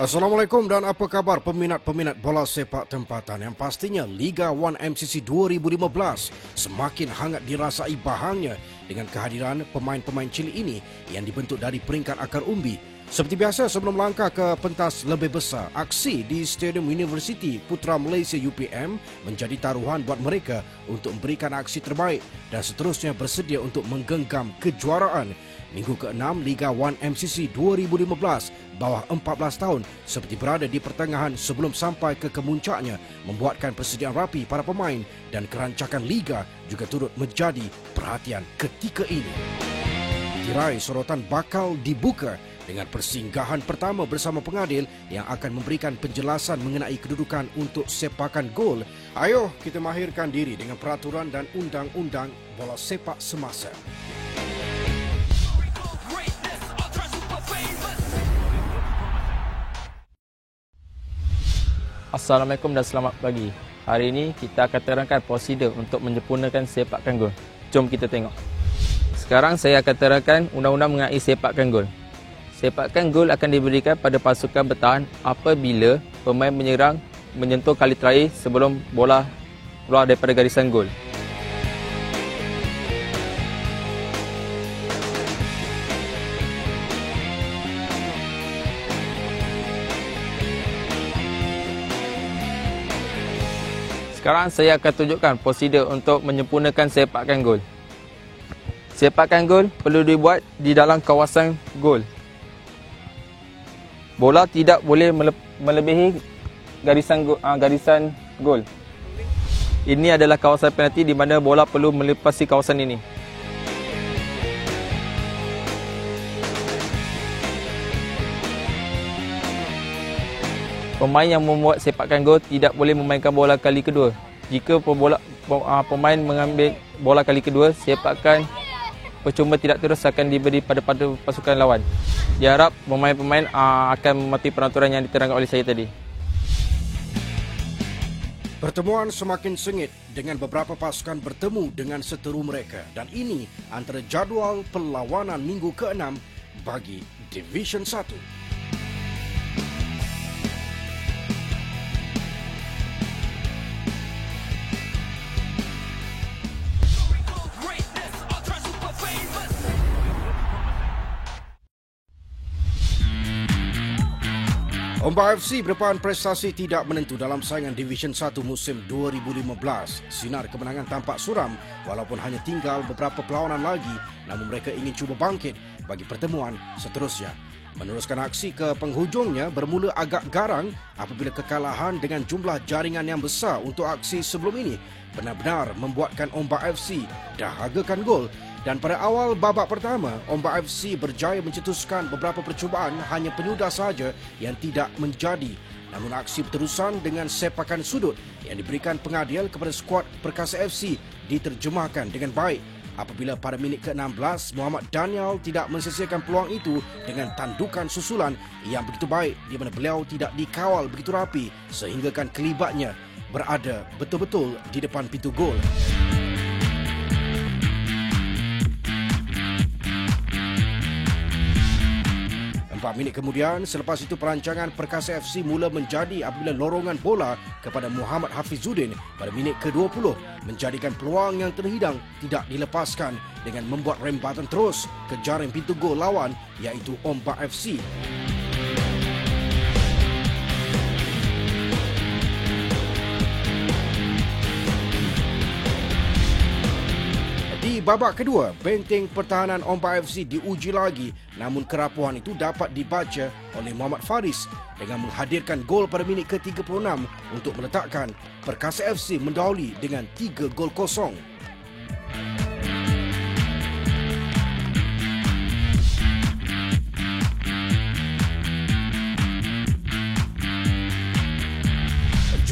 Assalamualaikum dan apa khabar peminat-peminat bola sepak tempatan yang pastinya Liga 1 MCC 2015 semakin hangat dirasai bahangnya dengan kehadiran pemain-pemain cilik ini yang dibentuk dari peringkat akar umbi. Seperti biasa sebelum melangkah ke pentas lebih besar, aksi di Stadium Universiti Putra Malaysia UPM menjadi taruhan buat mereka untuk memberikan aksi terbaik dan seterusnya bersedia untuk menggenggam kejuaraan. Minggu ke-6 Liga 1 MCC 2015 bawah 14 tahun seperti berada di pertengahan sebelum sampai ke kemuncaknya membuatkan persediaan rapi para pemain dan kerancakan Liga juga turut menjadi perhatian ketika ini. Tirai sorotan bakal dibuka dengan persinggahan pertama bersama pengadil yang akan memberikan penjelasan mengenai kedudukan untuk sepakan gol. Ayo kita mahirkan diri dengan peraturan dan undang-undang bola sepak semasa. Assalamualaikum dan selamat pagi. Hari ini kita akan terangkan prosedur untuk menyempurnakan sepakan gol. Jom kita tengok. Sekarang saya akan terangkan undang-undang mengenai sepakan gol. Sepakan gol akan diberikan pada pasukan bertahan apabila pemain menyerang menyentuh kali terakhir sebelum bola keluar daripada garisan gol. Sekarang saya akan tunjukkan prosedur untuk menyempurnakan sepakan gol. Sepakan gol perlu dibuat di dalam kawasan gol. Bola tidak boleh melebihi garisan gol. Ini adalah kawasan penalti di mana bola perlu melepasi kawasan ini. Pemain yang membuat sepakan gol tidak boleh memainkan bola kali kedua. Jika pemain mengambil bola kali kedua, sepakan percuma tidak terus akan diberi pada pasukan lawan. Diharap pemain-pemain akan mematuhi peraturan yang diterangkan oleh saya tadi. Pertemuan semakin sengit dengan beberapa pasukan bertemu dengan seteru mereka dan ini antara jadual perlawanan minggu ke-6 bagi Division 1. Ombak FC berdepan prestasi tidak menentu dalam saingan Division 1 musim 2015. Sinar kemenangan tampak suram walaupun hanya tinggal beberapa perlawanan lagi, namun mereka ingin cuba bangkit bagi pertemuan seterusnya. Meneruskan aksi ke penghujungnya bermula agak garang apabila kekalahan dengan jumlah jaringan yang besar untuk aksi sebelum ini benar-benar membuatkan Ombak FC dahagakan gol. Dan pada awal babak pertama, Ombak FC berjaya mencetuskan beberapa percubaan hanya penyudah sahaja yang tidak menjadi. Namun aksi berterusan dengan sepakan sudut yang diberikan pengadil kepada skuad Perkasa FC diterjemahkan dengan baik. Apabila pada minit ke-16, Muhammad Daniel tidak mensia-siakan peluang itu dengan tandukan susulan yang begitu baik di mana beliau tidak dikawal begitu rapi sehinggakan kelibatnya berada betul-betul di depan pintu gol. 4 minit kemudian, selepas itu perancangan Perkasa FC mula menjadi apabila lorongan bola kepada Muhammad Hafizuddin pada minit ke-20 menjadikan peluang yang terhidang tidak dilepaskan dengan membuat rembatan terus ke jaring pintu gol lawan iaitu Ombak FC. Di babak kedua, benteng pertahanan Ombak FC diuji lagi, namun kerapuhan itu dapat dibaca oleh Muhammad Faris dengan menghadirkan gol pada minit ke-36 untuk meletakkan Perkasa FC mendahului dengan 3-0.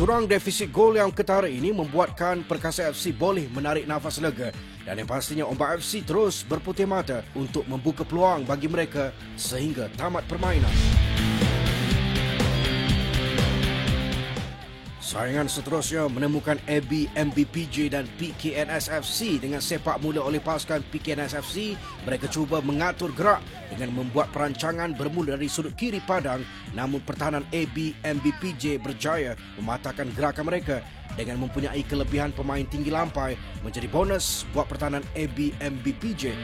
Jurang defisit gol yang ketara ini membuatkan Perkasa FC boleh menarik nafas lega dan yang pastinya Ombak FC terus berputih mata untuk membuka peluang bagi mereka sehingga tamat permainan. Saingan seterusnya menemukan AB MBPJ dan PKNSFC. Dengan sepak mula oleh pasukan PKNSFC, mereka cuba mengatur gerak dengan membuat perancangan bermula dari sudut kiri padang, namun pertahanan AB MBPJ berjaya mematahkan gerakan mereka dengan mempunyai kelebihan pemain tinggi lampai menjadi bonus buat pertahanan AB MBPJ.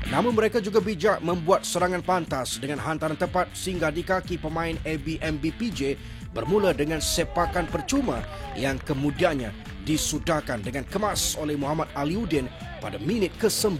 Namun mereka juga bijak membuat serangan pantas dengan hantaran tepat singgah di kaki pemain AB MBPJ bermula dengan sepakan percuma yang kemudiannya disudahkan dengan kemas oleh Muhammad Aliuddin pada minit ke-9.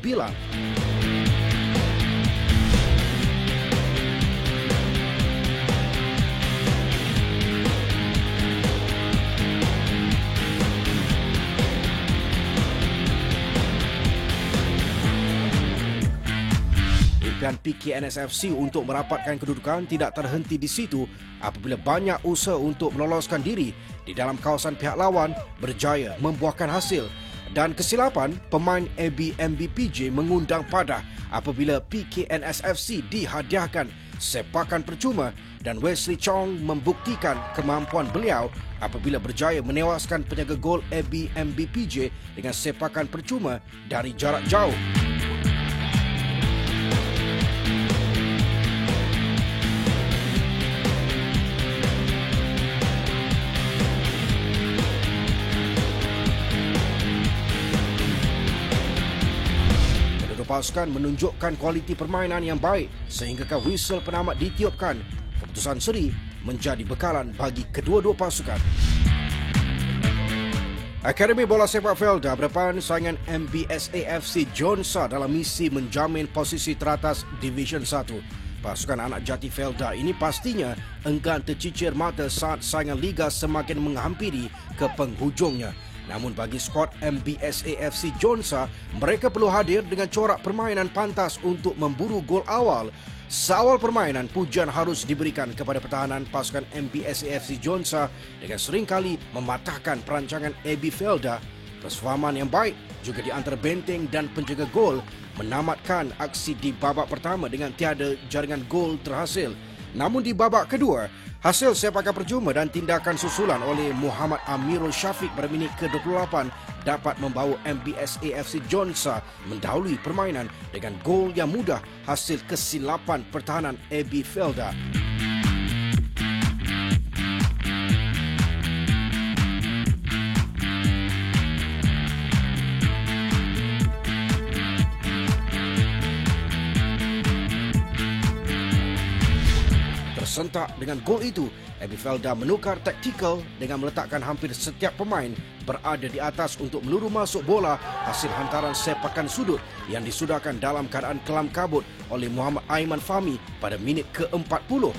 Dan PKNSFC untuk merapatkan kedudukan tidak terhenti di situ apabila banyak usaha untuk meloloskan diri di dalam kawasan pihak lawan berjaya membuahkan hasil. Dan kesilapan pemain AB MBPJ mengundang padah apabila PKNSFC dihadiahkan sepakan percuma dan Wesley Chong membuktikan kemampuan beliau apabila berjaya menewaskan penjaga gol AB MBPJ dengan sepakan percuma dari jarak jauh. Pasukan menunjukkan kualiti permainan yang baik sehingga whistle penamat ditiupkan. Keputusan seri menjadi bekalan bagi kedua-dua pasukan. Akademi Bola Sepak Felda berdepan saingan MBSAFC Jonsa dalam misi menjamin posisi teratas Division 1. Pasukan anak jati Felda ini pastinya enggan tercicir mata saat saingan Liga semakin menghampiri ke penghujungnya. Namun bagi skuad MBSAFC Jonsa, mereka perlu hadir dengan corak permainan pantas untuk memburu gol awal. Seawal permainan, pujian harus diberikan kepada pertahanan pasukan MBSAFC Jonsa dengan seringkali mematahkan perancangan AB Felda. Persefahaman yang baik juga di antara benteng dan penjaga gol menamatkan aksi di babak pertama dengan tiada jaringan gol terhasil. Namun di babak kedua, hasil sepakan percuma dan tindakan susulan oleh Muhammad Amirul Syafiq pada minit ke-28 dapat membawa MBSAFC Jonsa mendahului permainan dengan gol yang mudah hasil kesilapan pertahanan AB Felda. Sentak dengan gol itu, AB Felda menukar taktikal dengan meletakkan hampir setiap pemain berada di atas untuk meluru masuk bola hasil hantaran sepakan sudut yang disudahkan dalam keadaan kelam kabut oleh Muhammad Aiman Fahmi pada minit ke-40.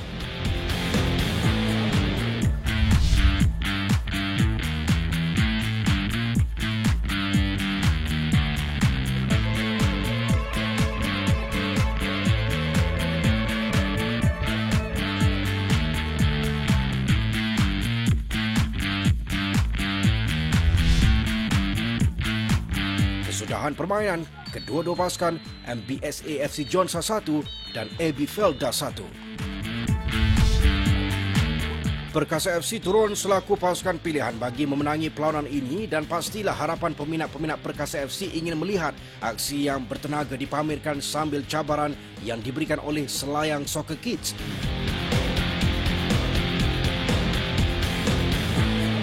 Kesudahan permainan, kedua-dua pasukan MBSAFC Jonsa 1 dan AB Felda 1. Perkasa FC turun selaku pasukan pilihan bagi memenangi perlawanan ini dan pastilah harapan peminat-peminat Perkasa FC ingin melihat aksi yang bertenaga dipamerkan sambil cabaran yang diberikan oleh Selayang Soccer Kids.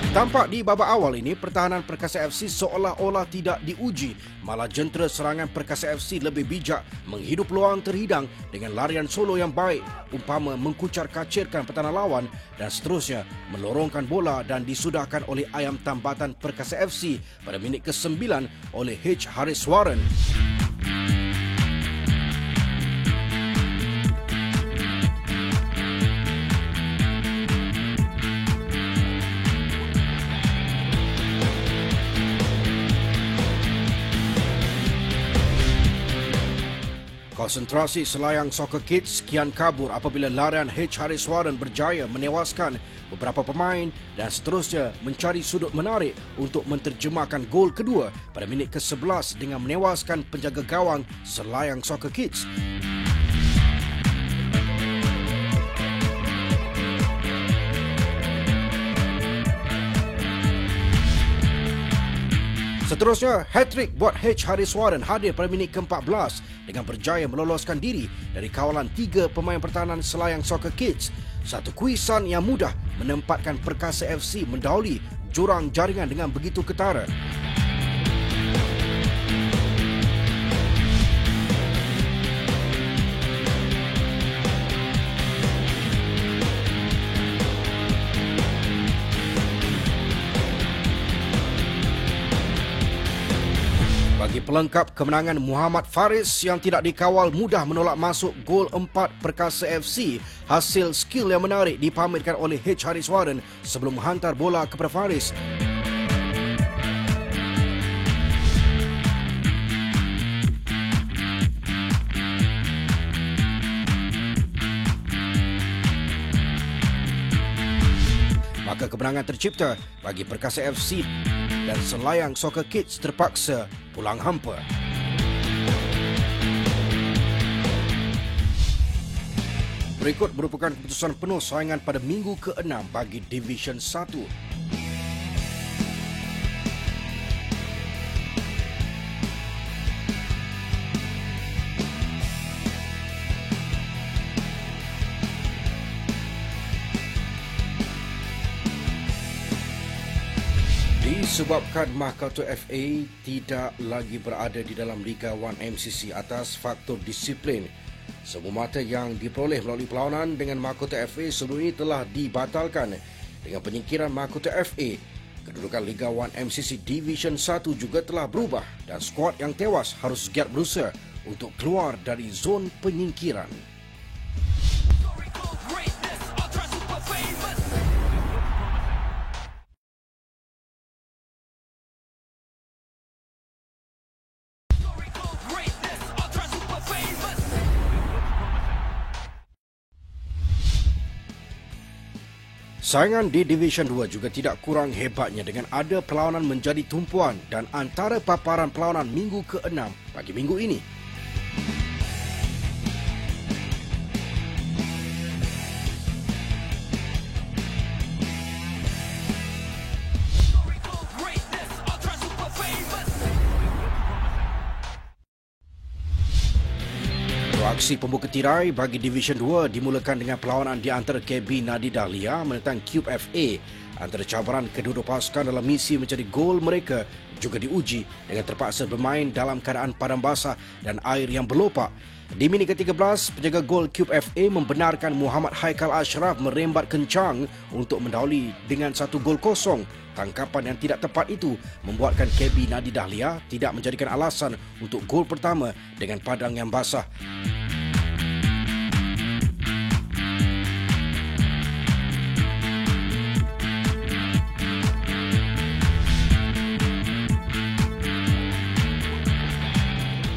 Tampak di babak awal ini, pertahanan Perkasa FC seolah-olah tidak diuji. Malah jentera serangan Perkasa FC lebih bijak menghidup peluang terhidang dengan larian solo yang baik, umpama mengkucar-kacirkan pertahanan lawan dan seterusnya melorongkan bola dan disudahkan oleh ayam tambatan Perkasa FC pada minit ke-9 oleh H. Hariswaran. Konsentrasi Selayang Soccer Kids kian kabur apabila larian H. Hariswaran berjaya menewaskan beberapa pemain dan seterusnya mencari sudut menarik untuk menterjemahkan gol kedua pada minit ke-11 dengan menewaskan penjaga gawang Selayang Soccer Kids. Seterusnya, hat-trick buat H. Hariswaran hadir pada minit ke-14 dengan berjaya meloloskan diri dari kawalan 3 pemain pertahanan Selayang Soccer Kids. Satu kuisan yang mudah menempatkan Perkasa FC mendahului jurang jaringan dengan begitu ketara. Bagi pelengkap kemenangan, Muhammad Faris yang tidak dikawal mudah menolak masuk gol 4 Perkasa FC. Hasil skill yang menarik dipamerkan oleh H. Hariswaran sebelum menghantar bola kepada Faris. Maka kemenangan tercipta bagi Perkasa FC dan Selayang Soccer Kids terpaksa pulang hampa. Berikut merupakan keputusan penuh saingan pada minggu ke-6 bagi Division 1. Disebabkan Mahkota FA tidak lagi berada di dalam Liga 1 MCC atas faktor disiplin, semua mata yang diperoleh melalui perlawanan dengan Mahkota FA sebelum ini telah dibatalkan. Dengan penyingkiran Mahkota FA, kedudukan Liga 1 MCC Division 1 juga telah berubah dan skuad yang tewas harus giat berusaha untuk keluar dari zon penyingkiran. Saingan di Division 2 juga tidak kurang hebatnya dengan ada perlawanan menjadi tumpuan dan antara paparan perlawanan minggu ke-6 bagi minggu ini. Aksi pembuka tirai bagi Division 2 dimulakan dengan perlawanan di antara KB Nadi Dahlia menentang Cube FA. Antara cabaran kedua-dua pasukan dalam misi mencari gol mereka juga diuji dengan terpaksa bermain dalam keadaan padang basah dan air yang berlopak. Di minit ke-13, penjaga gol Cube FA membenarkan Muhammad Haikal Ashraf merembat kencang untuk mendahului dengan 1 gol kosong. Tangkapan yang tidak tepat itu membuatkan KB Nadi Dahlia tidak menjadikan alasan untuk gol pertama dengan padang yang basah.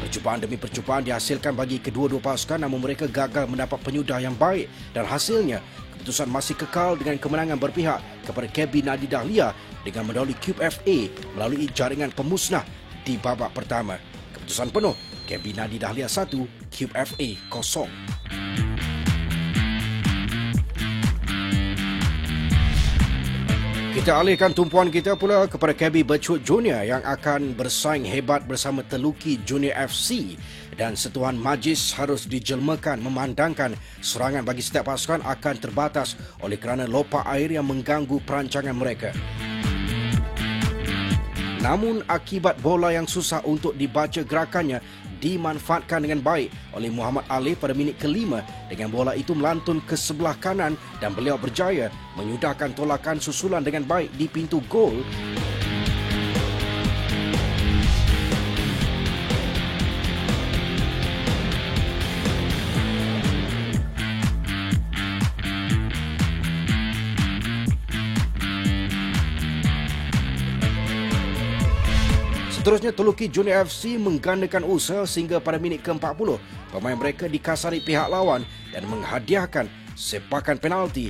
Percubaan demi percubaan dihasilkan bagi kedua-dua pasukan, namun mereka gagal mendapat penyudah yang baik dan hasilnya keputusan masih kekal dengan kemenangan berpihak kepada KB Nadi Dahlia dengan mendahului Cube FA melalui jaringan pemusnah di babak pertama. Keputusan penuh KB Nadi Dahlia 1, Cube FA 0. Kita alihkan tumpuan kita pula kepada KB Birchwood Junior yang akan bersaing hebat bersama Teluki Junior FC, dan setuhan majlis harus dijelmakan memandangkan serangan bagi setiap pasukan akan terbatas oleh kerana lopak air yang mengganggu perancangan mereka. Namun akibat bola yang susah untuk dibaca gerakannya dimanfaatkan dengan baik oleh Muhammad Ali pada minit ke-5 dengan bola itu melantun ke sebelah kanan dan beliau berjaya menyudahkan tolakan susulan dengan baik di pintu gol. Seterusnya, Teluki Junior FC menggandakan usaha sehingga pada minit ke-40 pemain mereka dikasari pihak lawan dan menghadiahkan sepakan penalti.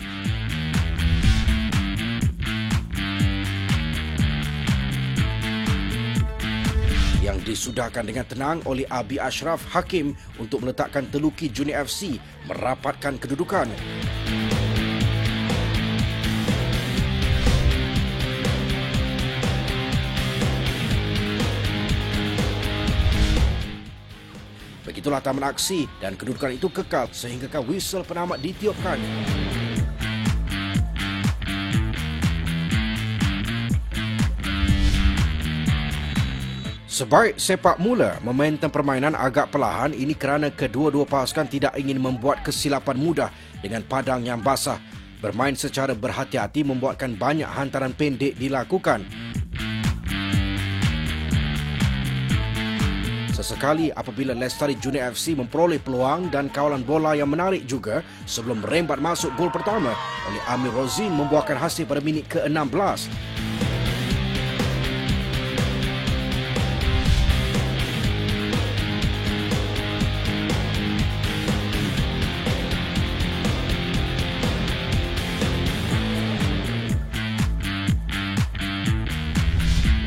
Yang disudahkan dengan tenang oleh Abi Ashraf Hakim untuk meletakkan Teluki Junior FC merapatkan kedudukan. Begitulah tamat aksi dan kedudukan itu kekal sehinggakan whistle penamat ditiupkan. Sebaik sepak mula, momentum permainan agak perlahan ini kerana kedua-dua pasukan tidak ingin membuat kesilapan mudah dengan padang yang basah. Bermain secara berhati-hati membuatkan banyak hantaran pendek dilakukan. Sesekali apabila Lestari Junior FC memperoleh peluang dan kawalan bola yang menarik juga sebelum merembat masuk gol pertama oleh Amir Rozin membuahkan hasil pada minit ke-16.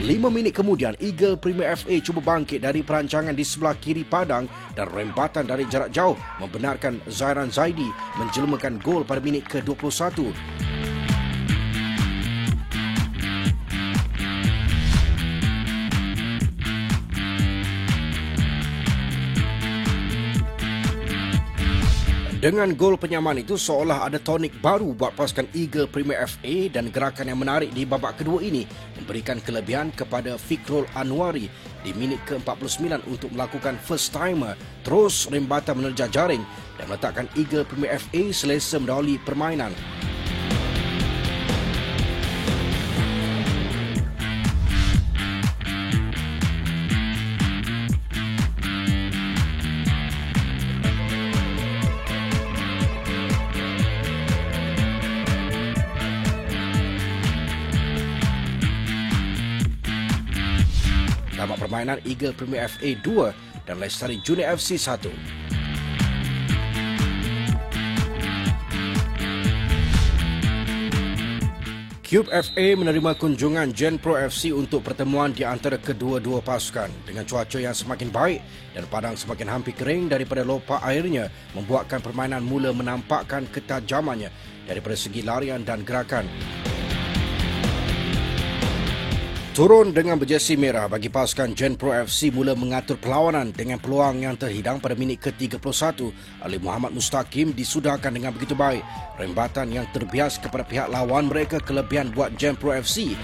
5 minit kemudian, Eagle Premier FA cuba bangkit dari perancangan di sebelah kiri padang dan rembatan dari jarak jauh membenarkan Zairan Zaidi menjelmakan gol pada minit ke-21. Dengan gol penyamaan itu seolah ada tonik baru buat pasukan Eagle Premier FA dan gerakan yang menarik di babak kedua ini memberikan kelebihan kepada Fikrul Anwari di minit ke-49 untuk melakukan first timer, terus rembatan menerjah jaring dan meletakkan Eagle Premier FA selesa mendahului permainan. Tamat permainan Eagle Premier FA 2 dan Lestari Junior FC 1. Cube FA menerima kunjungan Genpro FC untuk pertemuan di antara kedua-dua pasukan. Dengan cuaca yang semakin baik dan padang semakin hampir kering daripada lopak airnya membuatkan permainan mula menampakkan ketajamannya daripada segi larian dan gerakan. Turun dengan berjesi merah bagi pasukan Genpro FC mula mengatur perlawanan dengan peluang yang terhidang pada minit ke-31 oleh Muhammad Mustaqim disudahkan dengan begitu baik. Rembatan yang terbias kepada pihak lawan mereka kelebihan buat Genpro FC.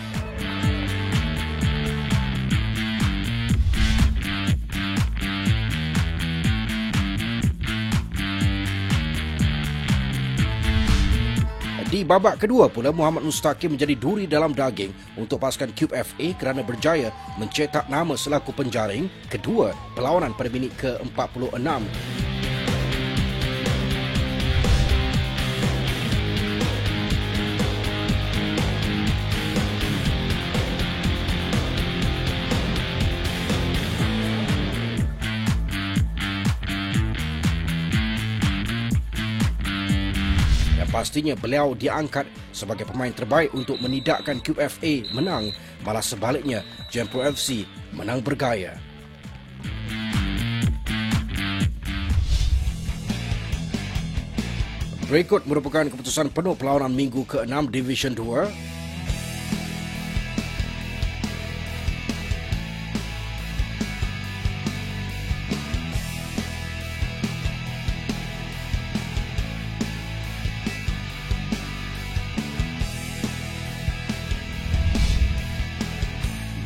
Di babak kedua pula, Muhammad Mustaqim menjadi duri dalam daging untuk pasukan Cube FA kerana berjaya mencetak nama selaku penjaring kedua perlawanan pada minit ke-46. Pastinya beliau diangkat sebagai pemain terbaik untuk menidakkan Cube FA menang, malah sebaliknya Genpro FC menang bergaya. Berikut merupakan keputusan penuh perlawanan minggu ke-6 Division 2.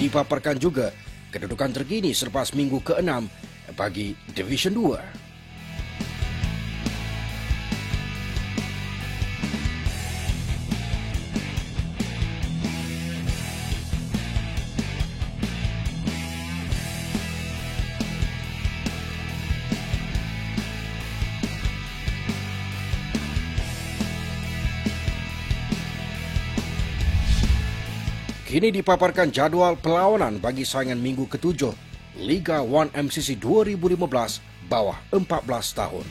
Dipaparkan juga kedudukan terkini selepas minggu ke-6 bagi Division 2. Kini dipaparkan jadual perlawanan bagi saingan minggu ke-7 Liga 1 MCC 2015 bawah 14 tahun.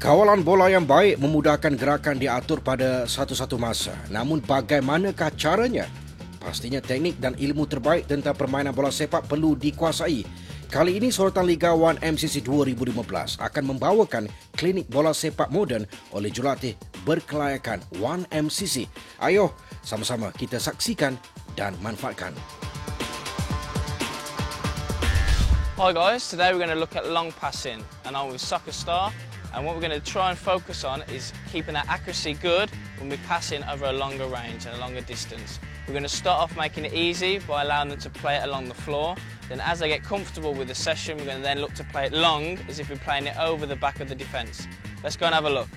Kawalan bola yang baik memudahkan gerakan diatur pada satu-satu masa. Namun bagaimanakah caranya? Pastinya teknik dan ilmu terbaik tentang permainan bola sepak perlu dikuasai. Kali ini sorotan Liga 1 MCC 2015 akan membawakan klinik bola sepak moden oleh jurulatih berkelayakan 1 MCC. Ayo, sama-sama kita saksikan dan manfaatkan. Hi guys, today we're going to look at long passing and I'm with Soccer Star, and what we're going to try and focus on is keeping our accuracy good when we're passing over a longer range and a longer distance. We're going to start off making it easy by allowing them to play it along the floor. Then as they get comfortable with the session, we're going to then look to play it long as if we're playing it over the back of the defence. Let's go and have a look.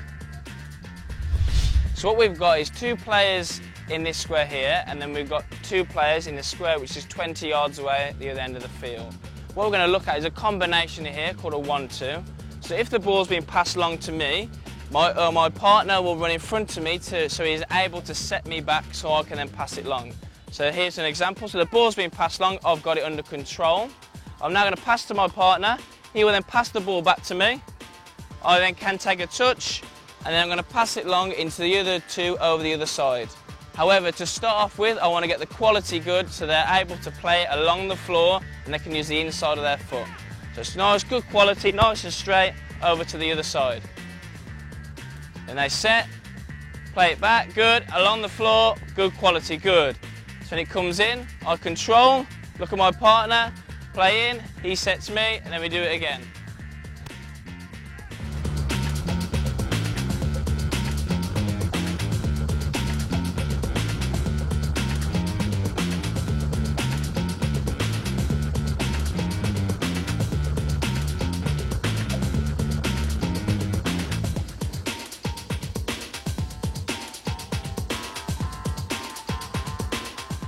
So what we've got is 2 players in this square here, and then we've got 2 players in the square which is 20 yards away at the other end of the field. What we're going to look at is a combination here called a 1-2. So if the ball's being passed long to me, my partner will run in front of me so he's able to set me back so I can then pass it long. So here's an example. So the ball's being passed long, I've got it under control. I'm now going to pass to my partner. He will then pass the ball back to me. I then can take a touch, and then I'm going to pass it long into the other 2 over the other side. However, to start off with, I want to get the quality good so they're able to play it along the floor and they can use the inside of their foot. So it's nice, good quality, nice and straight, over to the other side. Then they set, play it back, good, along the floor, good quality, good. So when it comes in, I control, look at my partner, play in, he sets me, and then we do it again.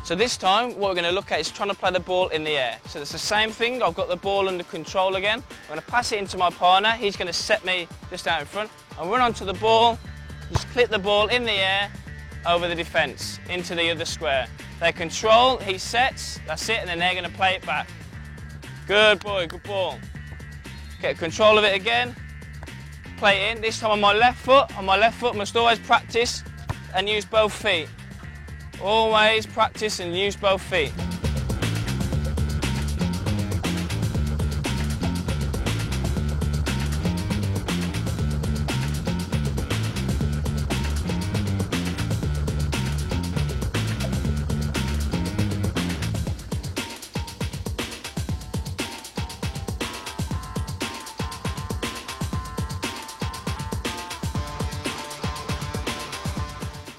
So this time, what we're going to look at is trying to play the ball in the air. So it's the same thing, I've got the ball under control again. I'm going to pass it into my partner, he's going to set me just out in front. I'll run onto the ball, just clip the ball in the air over the defence, into the other square. They control, he sets, that's it, and then they're going to play it back. Good boy, good ball. Get control of it again, play it in. This time on my left foot must always practice and use both feet. Always practice and use both feet.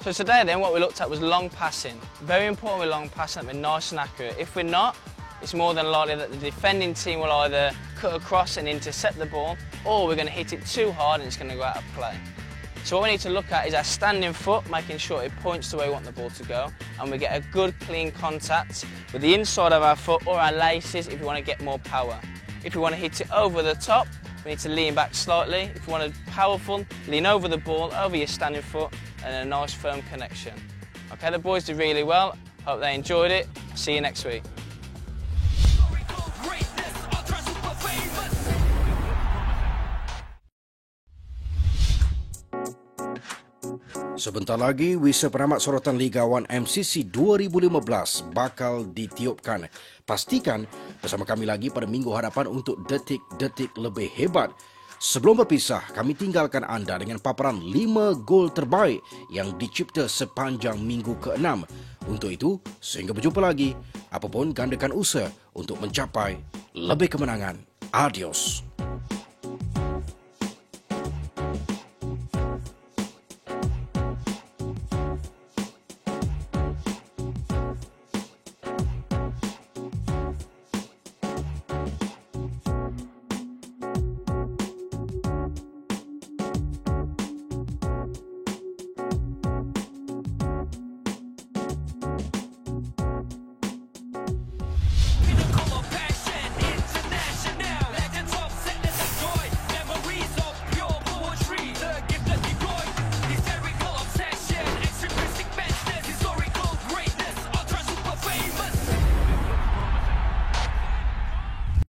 So today then what we looked at was long passing. Very important with long passing that we're nice and accurate. If we're not, it's more than likely that the defending team will either cut across and intercept the ball, or we're going to hit it too hard and it's going to go out of play. So what we need to look at is our standing foot, making sure it points the way we want the ball to go, and we get a good clean contact with the inside of our foot or our laces if we want to get more power. If we want to hit it over the top, we need to lean back slightly. If you want to be powerful, lean over the ball, over your standing foot, and a nice firm connection. Okay, the boys did really well. Hope they enjoyed it. See you next week. Sebentar lagi, wisa peramat sorotan Liga 1 MCC 2015 bakal ditiupkan. Pastikan bersama kami lagi pada minggu hadapan untuk detik-detik lebih hebat. Sebelum berpisah, kami tinggalkan anda dengan paparan 5 gol terbaik yang dicipta sepanjang minggu ke-6. Untuk itu, sehingga berjumpa lagi, apapun gandakan usaha untuk mencapai lebih kemenangan. Adios.